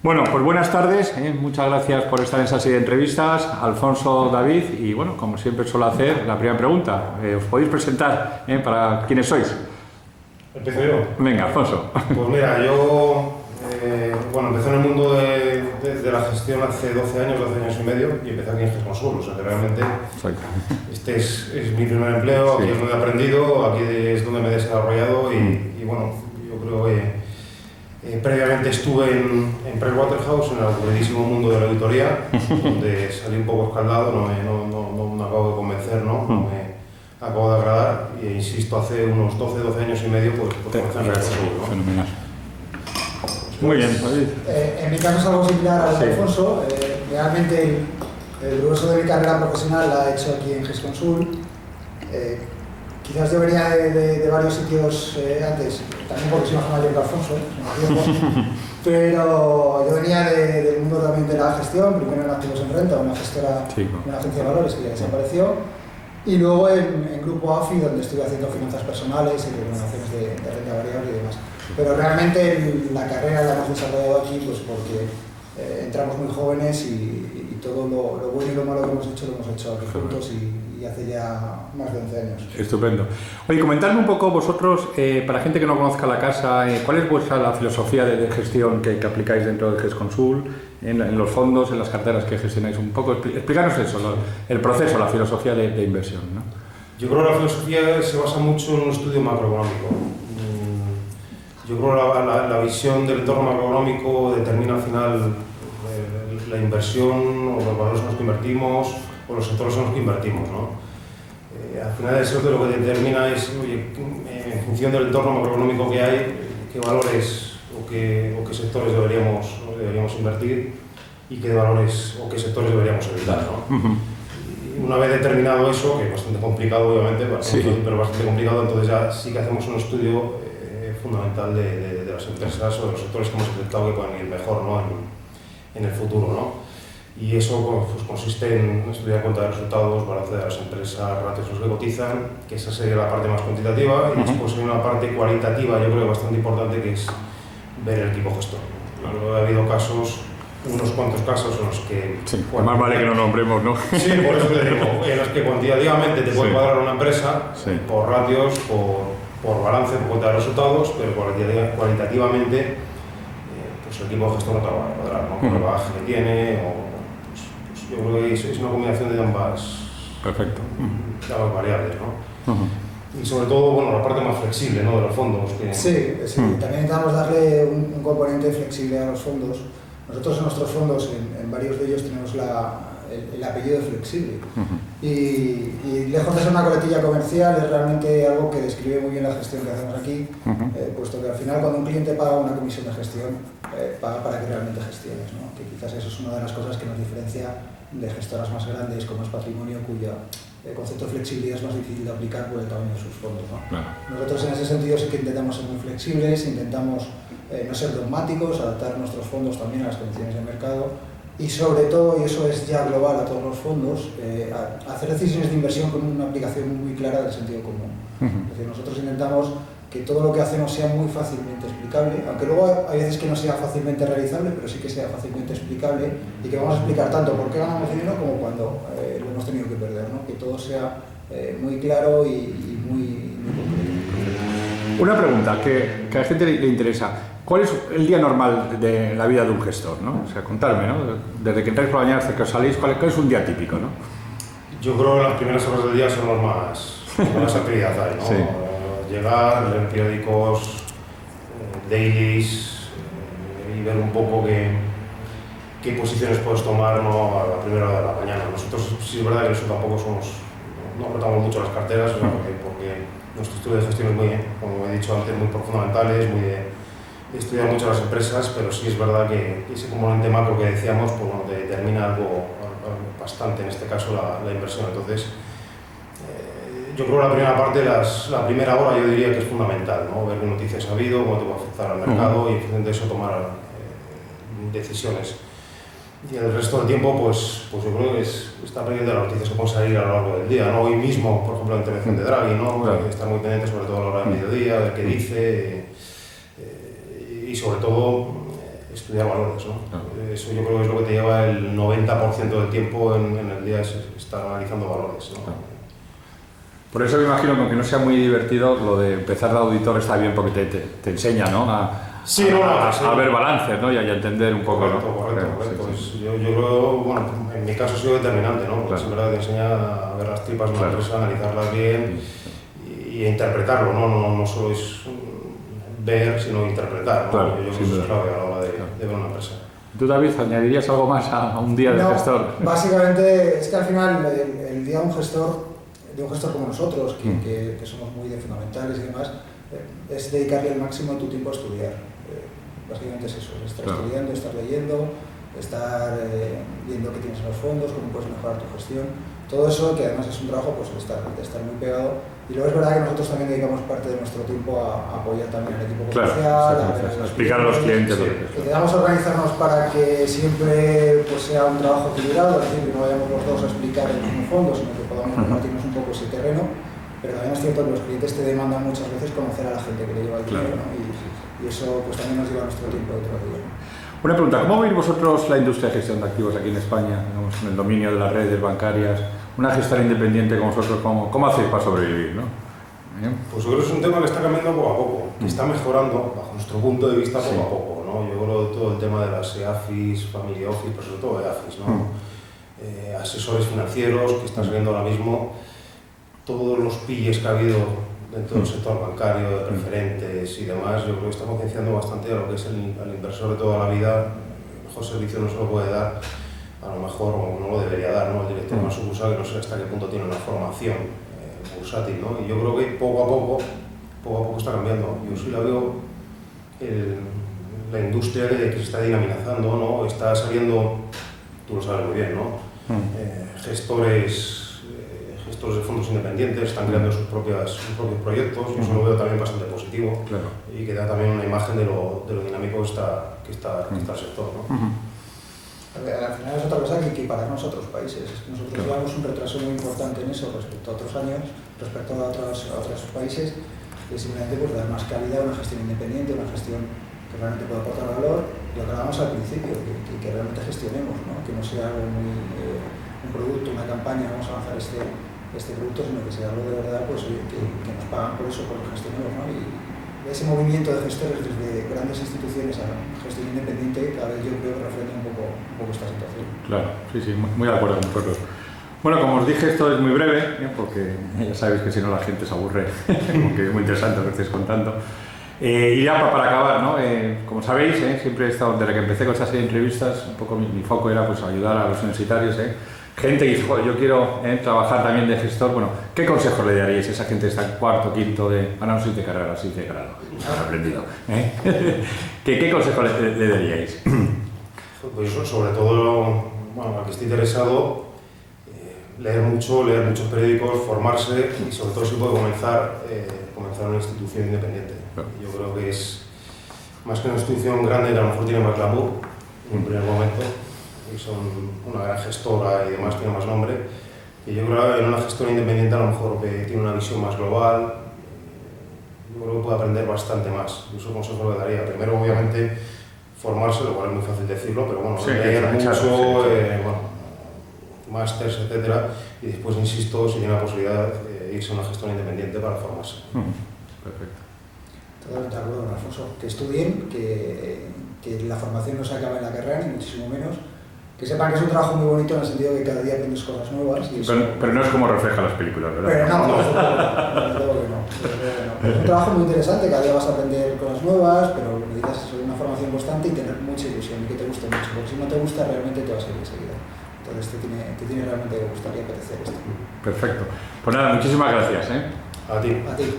Bueno, pues buenas tardes, muchas gracias por estar en esta serie de entrevistas, Alfonso, David, y bueno, como siempre suelo hacer, la primera pregunta, ¿os podéis presentar para quiénes sois? ¿Empiezo yo? Venga, Alfonso. Pues mira, yo empecé en el mundo de la gestión hace 12 años y medio, y empecé aquí en GESConsul, o sea que realmente este es mi primer empleo, aquí es donde he aprendido, aquí es donde me he desarrollado y bueno, yo creo que previamente estuve en Pricewaterhouse, en el aburridísimo mundo de la auditoría, donde salí un poco escaldado, no me acabo de convencer, no me acabo de agradar, y insisto, hace unos 12 años y medio, pues comencé en GESConsul, ¿no? Fenomenal. Muy bien. En mi caso es algo similar al de Alfonso. Realmente el grueso de mi carrera profesional la he hecho aquí en GESConsul. Quizás yo venía de varios sitios antes, también porque soy más mayor que Alfonso, pero yo venía del mundo también de la gestión, primero en Activos en Renta, una gestora, una agencia de valores que ya desapareció, y luego en Grupo AFI, donde estuve haciendo finanzas personales y remuneraciones de renta variable y demás. Pero realmente la carrera la hemos desarrollado aquí pues porque entramos muy jóvenes y todo lo bueno y lo malo que hemos hecho lo hemos hecho aquí juntos y hace ya más de 11 años. Estupendo. Oye, comentadme un poco vosotros, para gente que no conozca la casa, ¿cuál es vuestra la filosofía de gestión que aplicáis dentro de GESConsul, en los fondos, en las carteras que gestionáis? Un poco, explícanos eso, el proceso, la filosofía de inversión, ¿no? Yo creo que la filosofía se basa mucho en un estudio macroeconómico. Yo creo que la visión del entorno macroeconómico determina al final la inversión o los valores en los que invertimos o los sectores en los que invertimos, ¿no? Al final eso de lo que determina es, oye, en función del entorno macroeconómico que hay, qué valores o qué sectores deberíamos invertir y qué valores o qué sectores deberíamos evitar, ¿no? Y una vez determinado eso, que es bastante complicado obviamente, pero bastante complicado, entonces ya sí que hacemos un estudio fundamental de las empresas o de los sectores que hemos detectado que pueden ir mejor, ¿no? en el futuro, ¿no? Y eso pues, consiste en estudiar cuenta de resultados, balance de las empresas, ratios los que cotizan, que esa sería la parte más cuantitativa, y después hay una parte cualitativa, yo creo que bastante importante, que es ver el equipo gestor. Claro, ha habido casos, unos cuantos casos en los que... Sí, más vale que no nombremos, ¿no? Sí, por eso te digo, en los que cuantitativamente te puede cuadrar una empresa, por ratios, por balance, por cuenta de resultados, pero cualitativamente pues el equipo gestor no te va a cuadrar, ¿no? Por el bagaje que tiene, pues yo creo que es una combinación de ambas variables, ¿no? Y sobre todo, bueno, la parte más flexible, ¿no? De los fondos. Sí, también intentamos darle un componente flexible a los fondos. Nosotros en nuestros fondos, en varios de ellos, tenemos el apellido de flexible. Y lejos de ser una coletilla comercial, es realmente algo que describe muy bien la gestión que hacemos aquí, puesto que al final cuando un cliente paga una comisión de gestión, paga para que realmente gestiones, ¿no? Que quizás eso es una de las cosas que nos diferencia de gestoras más grandes como es Patrimonio, cuyo concepto de flexibilidad es más difícil de aplicar por el tamaño de sus fondos, ¿no? Nosotros en ese sentido sí que intentamos ser muy flexibles, intentamos no ser dogmáticos, adaptar nuestros fondos también a las condiciones del mercado y sobre todo, y eso es ya global a todos los fondos, hacer decisiones de inversión con una aplicación muy clara del sentido común. Es decir, nosotros intentamos que todo lo que hacemos sea muy fácilmente explicable, aunque luego hay veces que no sea fácilmente realizable, pero sí que sea fácilmente explicable y que vamos a explicar tanto por qué ganamos dinero como cuando lo hemos tenido que perder, ¿no? Que todo sea muy claro y muy concreto. Una pregunta que a la gente le interesa. ¿Cuál es el día normal de la vida de un gestor, ¿no? O sea, contarme, ¿no? Desde que entráis por la mañana hasta que os salís, ¿cuál es un día típico, ¿no? Yo creo que las primeras horas del día son las más actividad hay, ¿no? Sí. Llegar, leer periódicos, dailies, y ver un poco qué posiciones puedes tomar, ¿no? A la primera hora de la mañana. Nosotros sí es verdad que nosotros tampoco no apretamos mucho las carteras, ¿no? porque nuestro estudio de gestión es muy, como he dicho antes, muy fundamental, es muy de estudiar mucho las empresas, pero sí es verdad que ese componente macro que decíamos, pues bueno, te determina algo bastante, en este caso la inversión. Entonces, yo creo que la primera parte, la primera hora, yo diría que es fundamental, ¿no? Ver qué noticias ha habido, cómo te va a afectar al mercado y en función de eso tomar decisiones. Y el resto del tiempo, pues yo creo que está pendiente de las noticias que pueden salir a lo largo del día, ¿no? Hoy mismo, por ejemplo, la intervención de Draghi, ¿no? Claro. Estar muy pendiente, sobre todo a la hora del mediodía, ver qué dice, y sobre todo estudiar valores, ¿no? Claro. Eso yo creo que es lo que te lleva el 90% del tiempo en el día, es estar analizando valores, ¿no? Claro. Por eso me imagino que aunque no sea muy divertido, lo de empezar de auditor está bien porque te enseña, ¿no? Sí, a ver balances, ¿no? Y a entender un poco, correcto, ¿no? correcto. Sí, sí. Yo creo, bueno, en mi caso ha sido determinante, ¿no? Porque Claro. es verdad que te enseña a ver las tripas de una Claro. empresa, analizarlas bien y a interpretarlo, ¿no? No solo es ver, sino interpretar, ¿no? Claro, Yo creo sin que eso duda. es clave a la hora de Claro. ver una empresa. ¿Tú, David, añadirías algo más a un día de No, gestor? básicamente es que al final el día de un gestor como nosotros, que somos muy de fundamentales y demás, es dedicarle el máximo de tu tiempo a estudiar. Básicamente es eso, es estar Claro. estudiando, estar leyendo, estar viendo qué tienes en los fondos, cómo puedes mejorar tu gestión. Todo eso, que además es un trabajo pues, de estar muy pegado. Y luego es verdad que nosotros también dedicamos parte de nuestro tiempo a apoyar también al equipo Claro, comercial, a explicar a los clientes lo que es. Intentamos organizarnos para que siempre pues, sea un trabajo equilibrado, es decir, que no vayamos los dos a explicar el mismo fondo, sino que podamos compartirnos un poco ese terreno. Pero también es cierto que los clientes te demandan muchas veces conocer a la gente que le lleva el dinero, ¿no? Y eso pues, también nos lleva nuestro tiempo de día. Una pregunta, ¿cómo veis vosotros la industria de gestión de activos aquí en España, digamos, en el dominio de las redes bancarias? Una gestora independiente como vosotros, ¿cómo hacéis para sobrevivir, no? Pues yo creo que es un tema que está cambiando poco a poco, que está mejorando, bajo nuestro punto de vista, poco a poco, ¿no? Yo creo que todo el tema de las EAFIS, Family Office, pero sobre todo EAFIS, ¿no? Asesores financieros que están saliendo ahora mismo, todos los pilles que ha habido dentro del sector bancario, de preferentes y demás, yo creo que está concienciando bastante a lo que es el inversor de toda la vida. El mejor servicio no se lo puede dar, a lo mejor, o no lo debería dar, ¿no? El director de una sucursal, que no sé hasta qué punto tiene una formación bursátil, ¿no? Y yo creo que poco a poco está cambiando. Yo sí la veo, la industria que se está dinamizando, ¿no? Está saliendo, tú lo sabes muy bien, ¿no? Gestores de fondos independientes están creando sus propios proyectos, y eso lo veo también bastante positivo, Claro. y que da también una imagen de lo dinámico que está el sector, ¿no? Al final es otra cosa que equipararnos a otros países. Es que nosotros llevamos un retraso muy importante en eso respecto a otros años, respecto a otros países, que simplemente pues, dar más calidad a una gestión independiente, una gestión que realmente pueda aportar valor, lo que hablábamos al principio, que realmente gestionemos, ¿no? Que no sea algo muy, un producto, una campaña, vamos a lanzar este producto, sino que sea algo de verdad pues, que nos pagan por eso, por lo que gestionemos, ¿no? Y ese movimiento de gestores desde grandes instituciones a gestión independiente, cada vez yo creo que refleja un poco esta situación. Claro, sí, muy de acuerdo con vosotros. Bueno, como os dije, esto es muy breve, porque ya sabéis que si no la gente se aburre, porque es muy interesante lo que estáis contando. Y ya para acabar, ¿no? Como sabéis, siempre he estado, desde que empecé con esta serie de entrevistas, un poco mi foco era pues, ayudar a los universitarios, gente que dice, joder, yo quiero trabajar también de gestor. Bueno, ¿qué consejos le daríais a esa gente que está en cuarto, quinto ahora no soy de carrera, soy de grado, lo he aprendido. ¿Qué consejos le daríais? Pues sobre todo, bueno, al que esté interesado, leer muchos periódicos, formarse y sobre todo si puede comenzar una institución independiente. Claro. Yo creo que es más que una institución grande que a lo mejor tiene más glamour en un primer momento, y son una gran gestora y demás, tiene más nombre. Y yo creo que en una gestora independiente a lo mejor que tiene una visión más global, yo creo que puede aprender bastante más. Yo ese consejo le daría. Primero, obviamente, formarse, lo cual es muy fácil decirlo, pero bueno, sí, leer mucho, sí. bueno, másters, etcétera, y después, insisto, si tiene la posibilidad, irse a una gestora independiente para formarse. Perfecto. Totalmente de acuerdo, Alfonso. Que estudien, que la formación no se acaba en la carrera, ni muchísimo menos. Que sepan que es un trabajo muy bonito en el sentido de que cada día aprendes cosas nuevas. Y Pero no es como refleja las películas, ¿verdad? Pero no, desde luego que no. Es un trabajo muy interesante, cada día vas a aprender cosas nuevas, pero necesitas una formación constante y tener mucha ilusión y que te guste mucho, porque si no te gusta realmente te vas a ir enseguida. Entonces te tiene realmente que gustar y apetecer esto. Perfecto. Pues nada, muchísimas gracias. A ti. A ti.